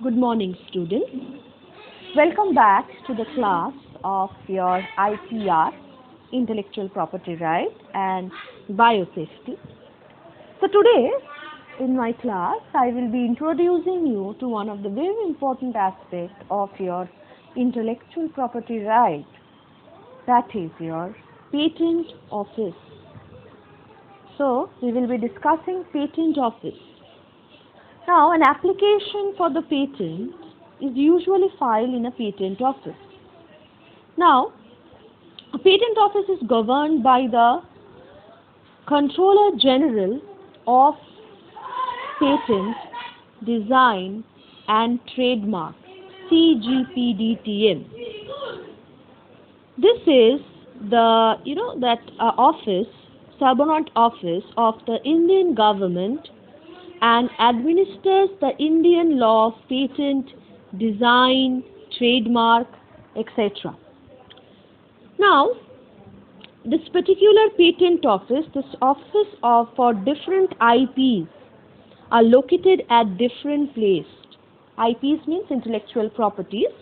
Good morning, students. Welcome back to the class of your IPR, Intellectual Property Right and Biosafety. So today, in my class, I will be introducing you to one of the very important aspects of your intellectual property right, that is your patent office. So, we will be discussing patent office. Now, an application for the patent is usually filed in a patent office. Now, a patent office is governed by the Controller General of Patent, Design and Trademark, CGPDTM. This is the office, subordinate office of the Indian government, and administers the Indian law of patent, design, trademark, etc. Now, this particular patent office, for different IPs are located at different places. IPs means intellectual properties,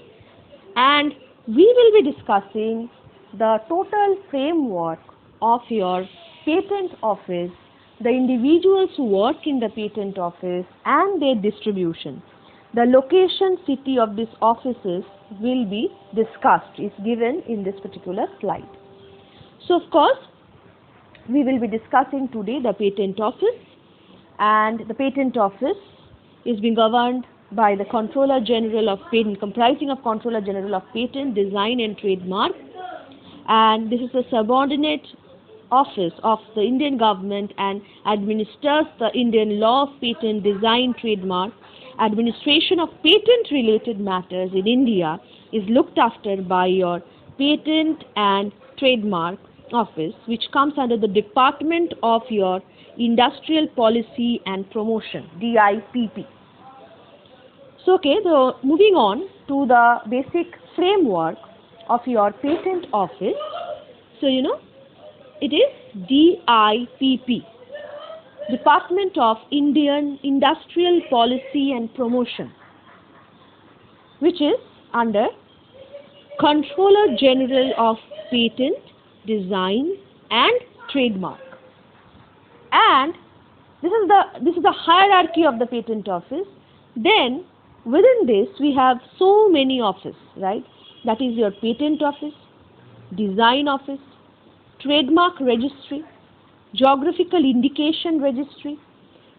and we will be discussing the total framework of your patent office, the individuals who work in the patent office and their distribution. The location, city of these offices will be discussed, is given in this particular slide. So of course, we will be discussing today the patent office, and the patent office is being governed by the Controller General of Patent, comprising of Controller General of Patent, Design and Trademark, and this is a subordinate office of the Indian government and administers the Indian law of patent, design, trademark. Administration of patent related matters in India is looked after by your Patent and Trademark Office, which comes under the Department of your Industrial Policy and Promotion, DIPP. So moving on to the basic framework of your patent office. So it is DIPP, Department of Indian Industrial Policy and Promotion, which is under Controller General of Patent, Design and Trademark. And this is the hierarchy of the patent office. Then within this we have so many offices, right? That is your patent office, design office, trademark registry, geographical indication registry,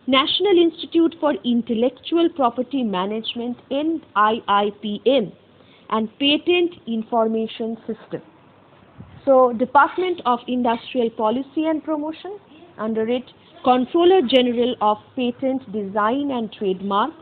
National Institute for Intellectual Property Management, NIIPM, and Patent Information System. So Department of Industrial Policy and Promotion, under it Controller General of Patent, Design and Trademark,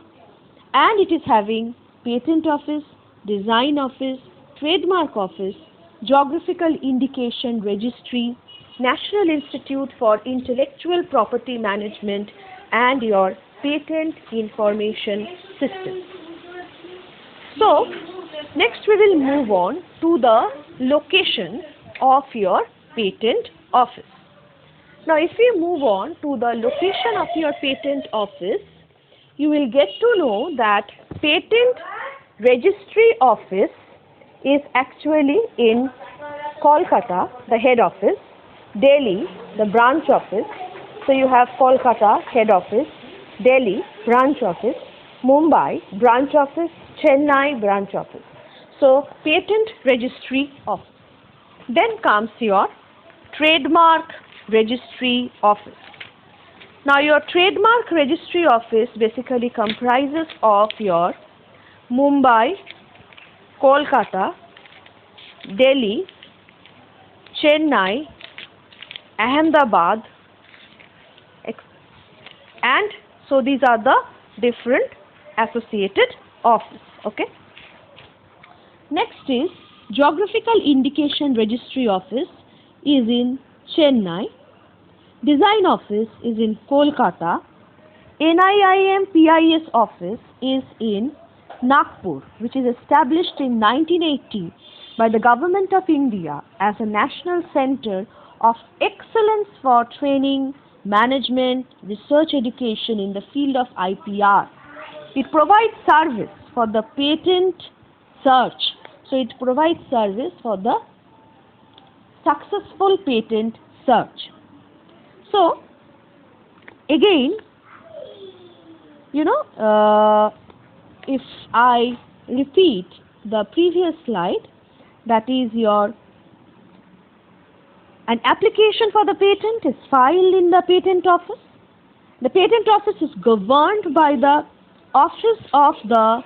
and it is having Patent Office, Design Office, Trademark Office, Geographical Indication Registry, National Institute for Intellectual Property Management, and your Patent Information System. So, next we will move on to the location of your patent office. Now, if we move on to the location of your patent office, you will get to know that Patent Registry Office is actually in Kolkata, the head office, Delhi, the branch office. So you have Kolkata, head office, Delhi, branch office, Mumbai, branch office, Chennai, branch office. So Patent Registry Office. Then comes your Trademark Registry Office. Now your Trademark Registry Office basically comprises of your Mumbai, Kolkata, Delhi, Chennai, Ahmedabad, and so these are the different associated offices. Okay. Next is Geographical Indication Registry Office is in Chennai, Design Office is in Kolkata, NIIM PIS Office is in Nagpur, which is established in 1980 by the Government of India as a national center of excellence for training, management, research education in the field of IPR. It provides service for the patent search. So it provides service for the successful patent search. So again, if I repeat the previous slide, that is an application for the patent is filed in the patent office. The patent office is governed by the Office of the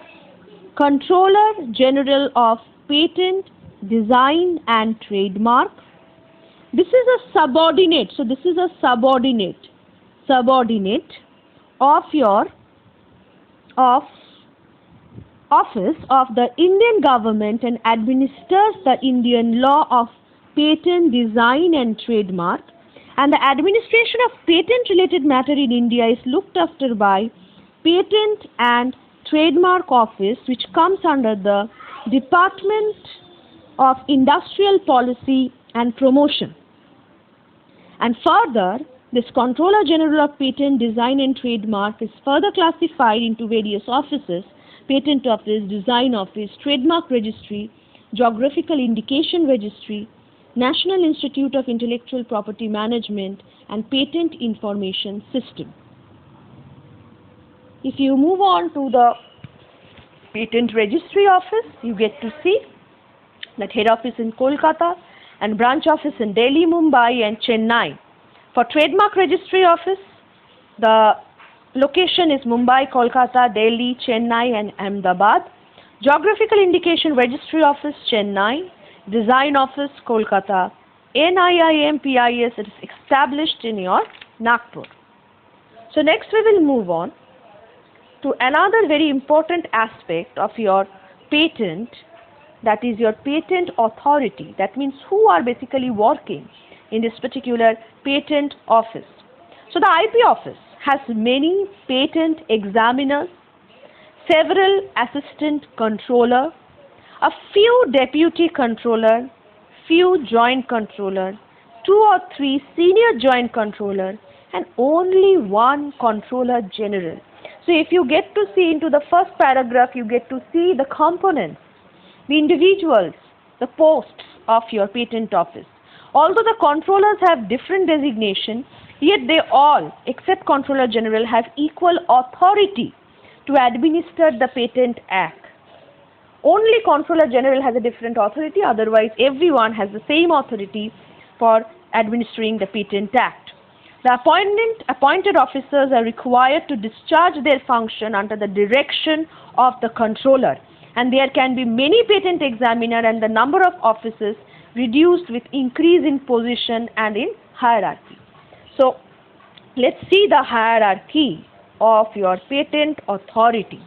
Controller General of Patent, Design and Trademark. This is a subordinate. So this is a subordinate of Office of the Indian Government and administers the Indian law of patent, design and trademark. And the administration of patent related matter in India is looked after by Patent and Trademark Office, which comes under the Department of Industrial Policy and Promotion. And further, this Controller General of Patent, Design and Trademark is further classified into various offices: Patent Office, Design Office, Trademark Registry, Geographical Indication Registry, National Institute of Intellectual Property Management, and Patent Information System. If you move on to the Patent Registry Office, you get to see that head office in Kolkata and branch office in Delhi, Mumbai and Chennai. For Trademark Registry Office, the location is Mumbai, Kolkata, Delhi, Chennai and Ahmedabad. Geographical Indication Registry Office, Chennai. Design Office, Kolkata. NIIM PIS is established in your Nagpur. So next we will move on to another very important aspect of your patent, that is your patent authority. That means who are basically working in this particular patent office. So the IP office has many patent examiners, several assistant controller, a few deputy controller, few joint controller, 2 or 3 senior joint controller, and only one controller general. So if you get to see into the first paragraph, you get to see the components, the individuals, the posts of your patent office. Although the controllers have different designation, yet they all, except Controller General, have equal authority to administer the Patent Act. Only Controller General has a different authority, otherwise everyone has the same authority for administering the Patent Act. The appointed officers are required to discharge their function under the direction of the controller, and there can be many patent examiners and the number of offices reduced with increase in position and in hierarchy. So let's see the hierarchy of your patent authority.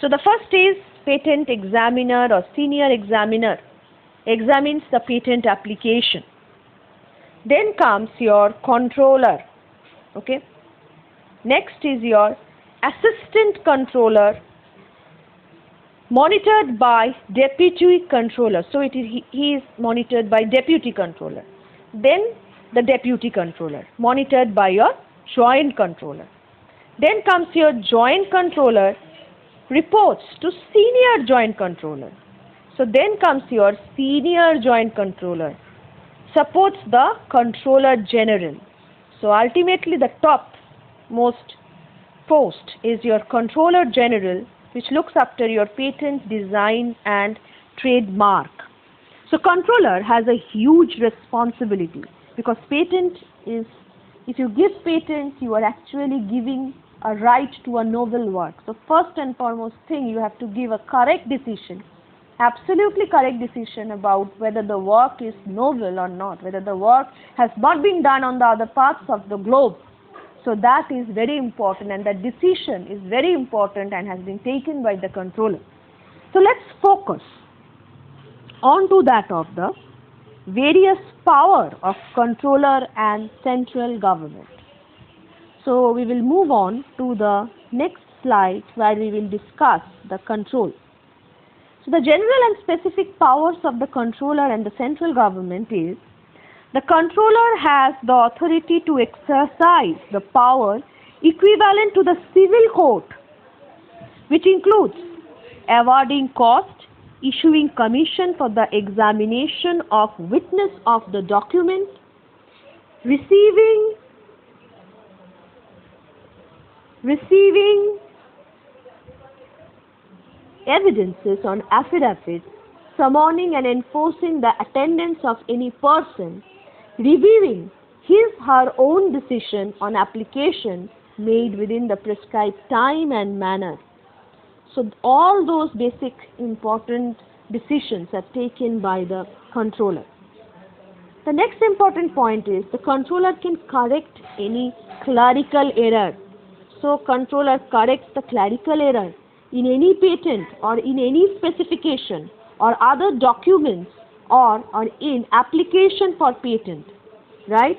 So the first is patent examiner or senior examiner, examines the patent application. Then comes your controller. Okay. Next is your assistant controller, monitored by deputy controller. So he is monitored by deputy controller. Then the deputy controller, monitored by your joint controller. Then comes your joint controller, reports to senior joint controller. So then comes your senior joint controller, supports the controller general. So ultimately the top most post is your controller general, which looks after your patent, design and trademark. So controller has a huge responsibility, because patent is, if you give patent, you are actually giving a right to a novel work. So first and foremost thing, you have to give a correct decision, absolutely correct decision about whether the work is novel or not, whether the work has not been done on the other parts of the globe. So that is very important, and that decision is very important and has been taken by the controller. So let's focus on to that of the various power of controller and central government. So we will move on to the next slide, where we will discuss the control. So the general and specific powers of the controller and the central government is: the controller has the authority to exercise the power equivalent to the civil court, which includes awarding cost, issuing commission for the examination of witness of the document, receiving evidences on affidavits, summoning and enforcing the attendance of any person, reviewing his/her own decision on application made within the prescribed time and manner. So all those basic important decisions are taken by the controller. The next important point is the controller can correct any clerical error. So controller corrects the clerical error in any patent or in any specification or other documents or in application for patent, right?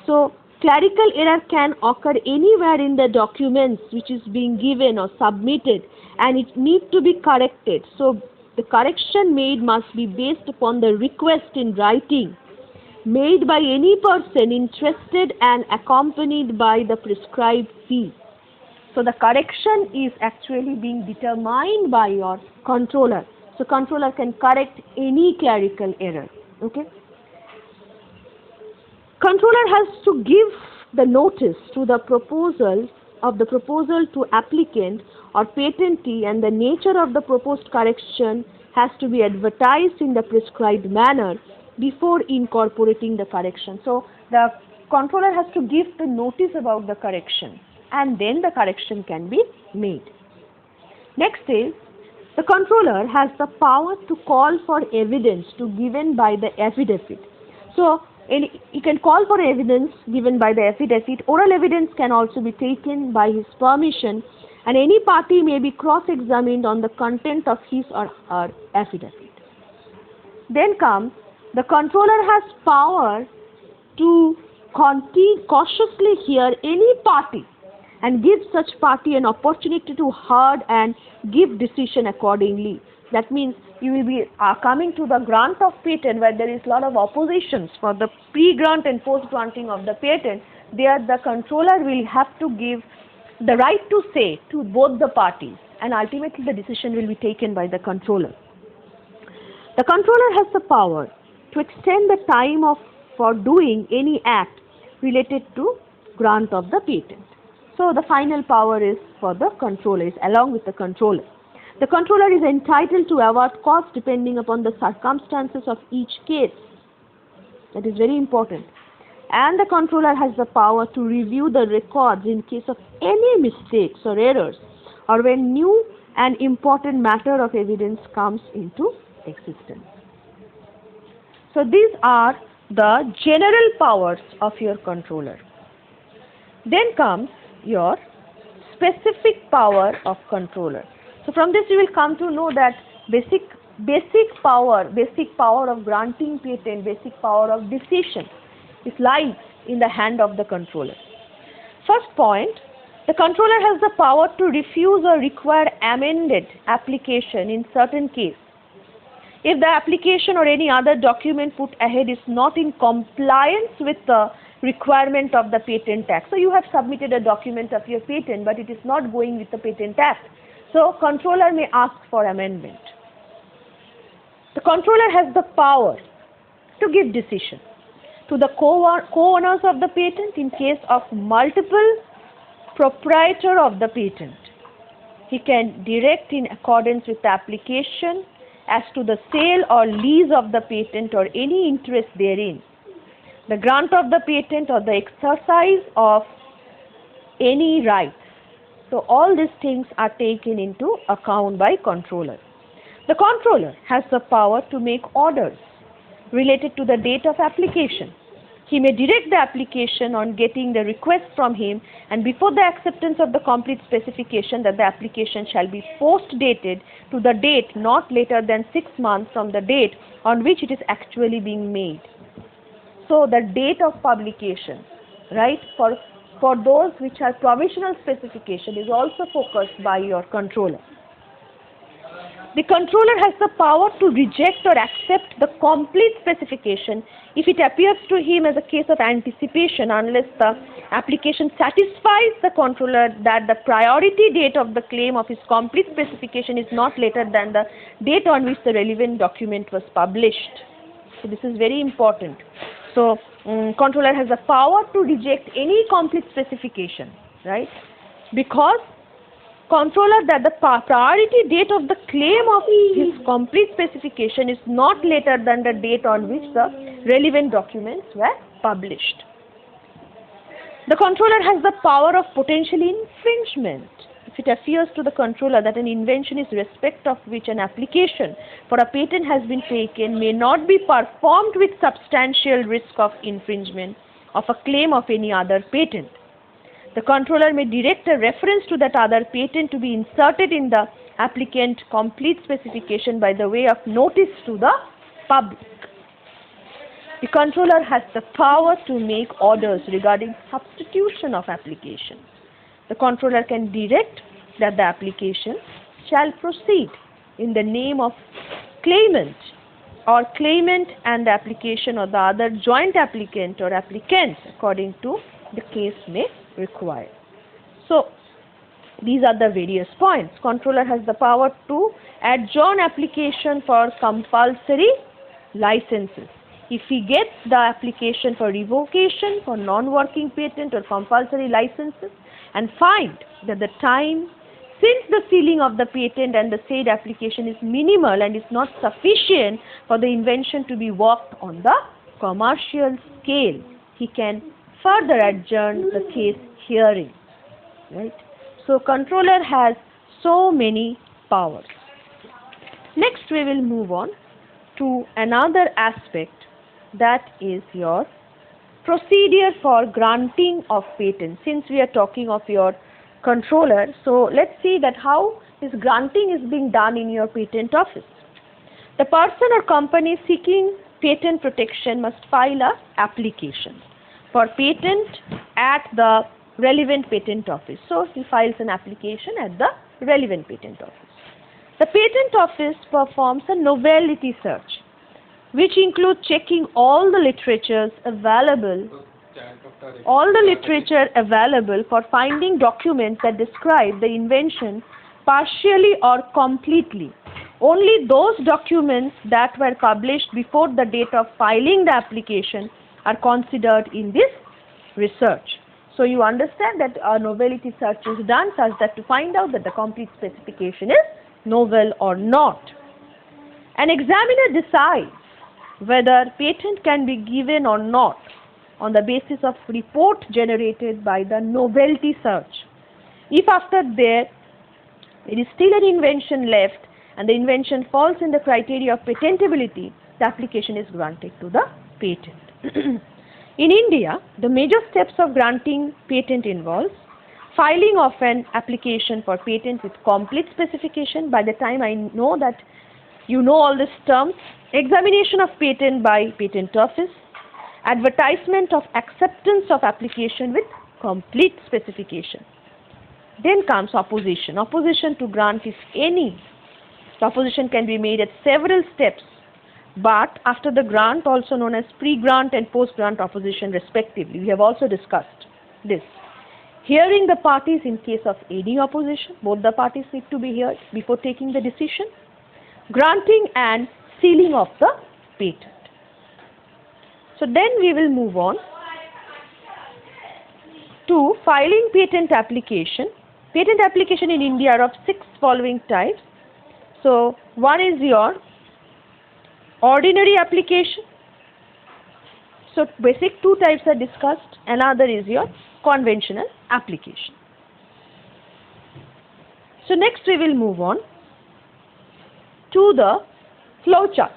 So clerical error can occur anywhere in the documents which is being given or submitted, and it needs to be corrected. So the correction made must be based upon the request in writing made by any person interested and accompanied by the prescribed fee. So the correction is actually being determined by your controller. So controller can correct any clerical error. Okay. Controller has to give the notice to the proposal to applicant or patentee, and the nature of the proposed correction has to be advertised in the prescribed manner before incorporating the correction. So the controller has to give the notice about the correction, and then the correction can be made. Next is, the controller has the power to call for evidence to given by the affidavit. So he can call for evidence given by the affidavit. Oral evidence can also be taken by his permission, and any party may be cross-examined on the content of his or her affidavit. Then comes, the controller has power to cautiously hear any party and give such party an opportunity to heard and give decision accordingly. That means you will be coming to the grant of patent where there is a lot of oppositions for the pre-grant and post-granting of the patent. There the controller will have to give the right to say to both the parties, and ultimately the decision will be taken by the controller. The controller has the power to extend the time for doing any act related to grant of the patent. So the final power is for the controller, is along with the controller. The controller is entitled to award costs depending upon the circumstances of each case. That is very important. And the controller has the power to review the records in case of any mistakes or errors, or when new and important matter of evidence comes into existence. So these are the general powers of your controller. Then comes your specific power of controller. So from this you will come to know that basic power of granting patent, basic power of decision is lies in the hand of the controller. First point, the controller has the power to refuse or require amended application in certain case. If the application or any other document put ahead is not in compliance with the requirement of the Patent Act. So you have submitted a document of your patent, but it is not going with the Patent Act. So controller may ask for amendment. The controller has the power to give decision to the co-owners of the patent in case of multiple proprietor of the patent. He can direct in accordance with the application as to the sale or lease of the patent or any interest therein, the grant of the patent or the exercise of any right. So all these things are taken into account by controller. The controller has the power to make orders related to the date of application. He may direct the application on getting the request from him, and before the acceptance of the complete specification, that the application shall be post-dated to the date not later than 6 months from the date on which it is actually being made. So the date of publication, right, for those which are provisional specification is also focused by your controller. The controller has the power to reject or accept the complete specification if it appears to him as a case of anticipation, unless the application satisfies the controller that the priority date of the claim of his complete specification is not later than the date on which the relevant document was published. So this is very important. So controller has the power to reject any complete specification, right? Because controller that the priority date of the claim of his complete specification is not later than the date on which the relevant documents were published. The controller has the power of potential infringement if it appears to the controller that an invention in respect of which an application for a patent has been taken may not be performed with substantial risk of infringement of a claim of any other patent. The controller may direct a reference to that other patent to be inserted in the applicant complete specification by the way of notice to the public. The controller has the power to make orders regarding substitution of application. The controller can direct that the application shall proceed in the name of claimant, or claimant and the application or the other joint applicant or applicants according to the case may require. So these are the various points. Controller has the power to adjourn application for compulsory licenses. If he gets the application for revocation, for non-working patent or compulsory licenses, and find that the time since the sealing of the patent and the said application is minimal and is not sufficient for the invention to be worked on the commercial scale, he can further adjourn the case hearing, right? So controller has so many powers. Next we will move on to another aspect, that is your procedure for granting of patent. Since we are talking of your controller, so let's see that how this granting is being done in your patent office. The person or company seeking patent protection must file a application for patent at the relevant patent office. So he files an application at the relevant patent office. The patent office performs a novelty search, which includes checking all the literature available for finding documents that describe the invention partially or completely. Only those documents that were published before the date of filing the application are considered in this research. So you understand that a novelty search is done such that to find out that the complete specification is novel or not. An examiner decides whether patent can be given or not on the basis of report generated by the novelty search. If after there is still an invention left and the invention falls in the criteria of patentability, the application is granted to the patent. In India, the major steps of granting patent involves filing of an application for patent with complete specification. By the time I know that you know all these terms, examination of patent by patent office, advertisement of acceptance of application with complete specification. Then comes opposition. Opposition to grant, if any. The opposition can be made at several steps, but after the grant, also known as pre-grant and post-grant opposition respectively. We have also discussed this. Hearing the parties in case of any opposition, both the parties need to be heard before taking the decision. Granting and sealing of the patent. So then we will move on to filing patent application. Patent application in India are of 6 following types. So one is your ordinary application. So basic 2 types are discussed. Another is your conventional application. So next we will move on to the flow chart,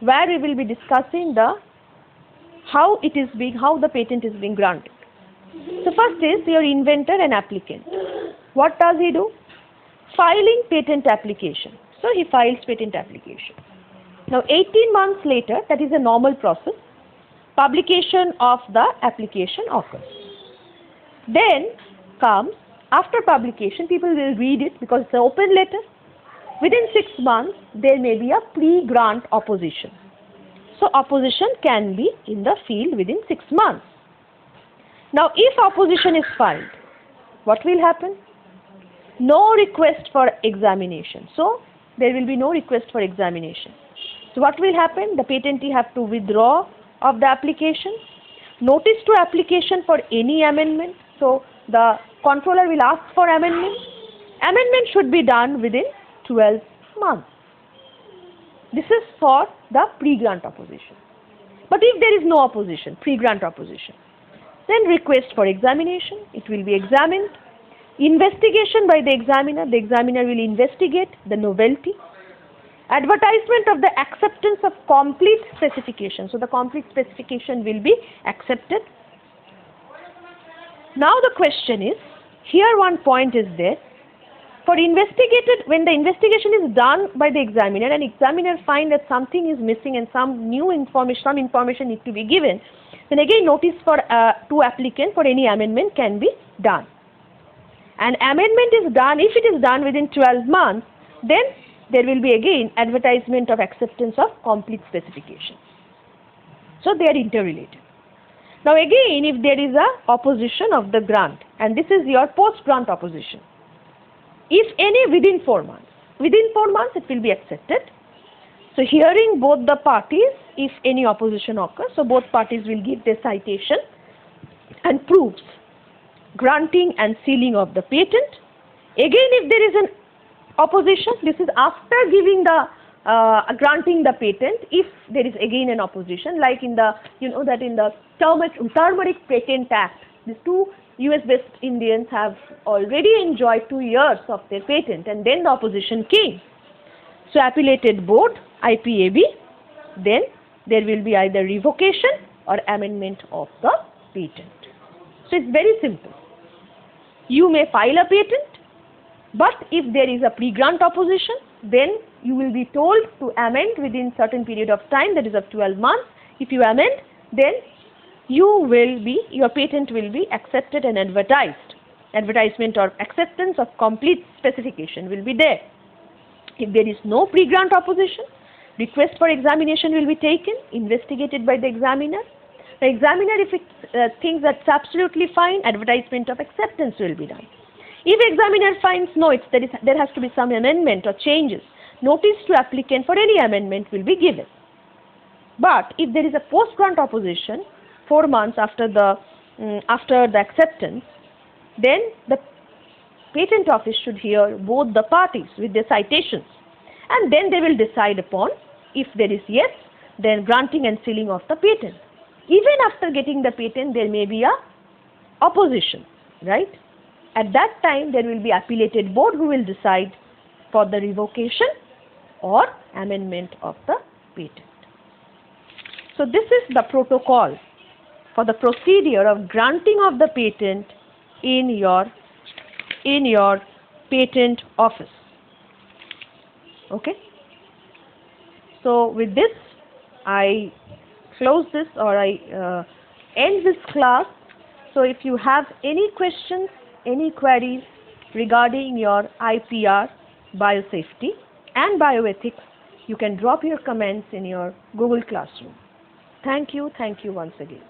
where we will be discussing how the patent is being granted. So first is your inventor and applicant. What does he do? Filing patent application. So he files patent application. Now 18 months later, that is a normal process, publication of the application occurs. Then comes, after publication, people will read it because it's an open letter. within 6 months there may be a pre-grant opposition. So opposition can be in the field within 6 months. Now if opposition is filed, what will happen? No request for examination. So there will be no request for examination. So what will happen? The patentee have to withdraw of the application. Notice to application for any amendment. So the controller will ask for amendment. Amendment should be done within 12 months. This is for the pre-grant opposition. But if there is no opposition, pre-grant opposition, then request for examination, it will be examined. Investigation by the examiner will investigate the novelty. Advertisement of the acceptance of complete specification. So the complete specification will be accepted. Now the question is, here one point is there. For investigated, when the investigation is done by the examiner and examiner find that something is missing and some new information, some information needs to be given, then again notice for to applicant for any amendment can be done. And amendment is done, if it is done within 12 months, then there will be again advertisement of acceptance of complete specification. So they are interrelated. Now again, if there is a opposition of the grant, and this is your post-grant opposition, if any within 4 months, it will be accepted. So hearing both the parties, if any opposition occurs, so both parties will give their citation and proofs, granting and sealing of the patent. Again, if there is an opposition, this is after giving the granting the patent. If there is again an opposition, like in the that in the Turmeric Patent Act, these two US-based Indians have already enjoyed 2 years of their patent, and then the opposition came. So appellated board, IPAB, then there will be either revocation or amendment of the patent. So it's very simple. You may file a patent, but if there is a pre-grant opposition, then you will be told to amend within certain period of time, that is of 12 months. If you amend, then your patent will be accepted and advertised. Advertisement or acceptance of complete specification will be there. If there is no pre-grant opposition, request for examination will be taken, investigated by the examiner. The examiner, if it thinks that's absolutely fine, advertisement of acceptance will be done. If examiner finds no, there has to be some amendment or changes, notice to applicant for any amendment will be given. But if there is a post-grant opposition, 4 months after the acceptance, then the patent office should hear both the parties with their citations, and then they will decide upon, if there is yes, then granting and sealing of the patent. Even after getting the patent, there may be a opposition, right? At that time, there will be appellated board who will decide for the revocation or amendment of the patent. So this is the protocol for the procedure of granting of the patent in your patent office. Okay. So with this, I close this, or I end this class. So if you have any questions, any queries regarding your IPR, biosafety and bioethics, you can drop your comments in your Google Classroom. Thank you once again.